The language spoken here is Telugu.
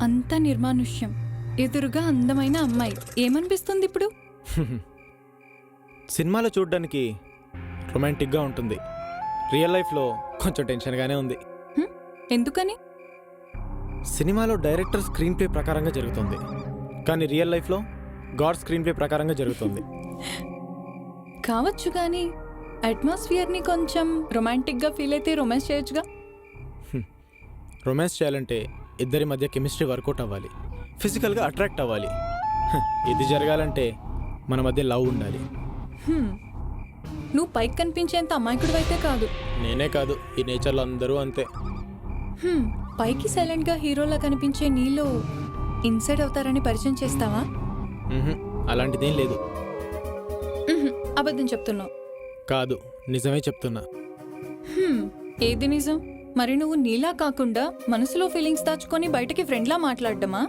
అంత నిర్మానుష్యం, ఎదురుగా అందమైన అమ్మాయి, ఏమనిపిస్తుంది ఇప్పుడు? సినిమాలో చూడడానికి రొమాంటిక్గా ఉంటుంది, రియల్ లైఫ్లో కొంచెం టెన్షన్గానే ఉంది. ఎందుకని? సినిమాలో డైరెక్టర్ స్క్రీన్ ప్లే ప్రకారంగా జరుగుతుంది, కానీ రియల్ లైఫ్లో గాడ్ స్క్రీన్ ప్లే ప్రకారంగా జరుగుతుంది. కావచ్చు, కానీ అట్మాస్ఫియర్ని కొంచెం రొమాంటిక్గా ఫీల్ అయితే రొమాన్స్ చేయొచ్చుగా. రొమాన్స్ చేయాలంటే ఇద్దరి మధ్య కెమిస్ట్రీ వర్కౌట్ అవ్వాలి, ఫిజికల్గా అట్రాక్ట్ అవ్వాలి. ఇది జరగాలంటే మన మధ్య లవ్ ఉండాలి. నువ్వు పైకి కనిపించేంత అమాయకుడు అయితే కాదు. నేనే కాదు, ఈ నేచర్లో అందరూ అంతే. పైకి సైలెంట్గా హీరోలా కనిపించే నీలో ఇన్సైడ్ అవుతారని పరిచయం చేస్తావా? అలాంటిదేం లేదు. అబద్ధం చెప్తున్నావు. కాదు, నిజమే చెప్తున్నా. ఏది నిజం? మరి నువ్వు నీలా కాకుండా మనసులో ఫీలింగ్స్ దాచుకొని బయటకి ఫ్రెండ్లా మాట్లాడడమా?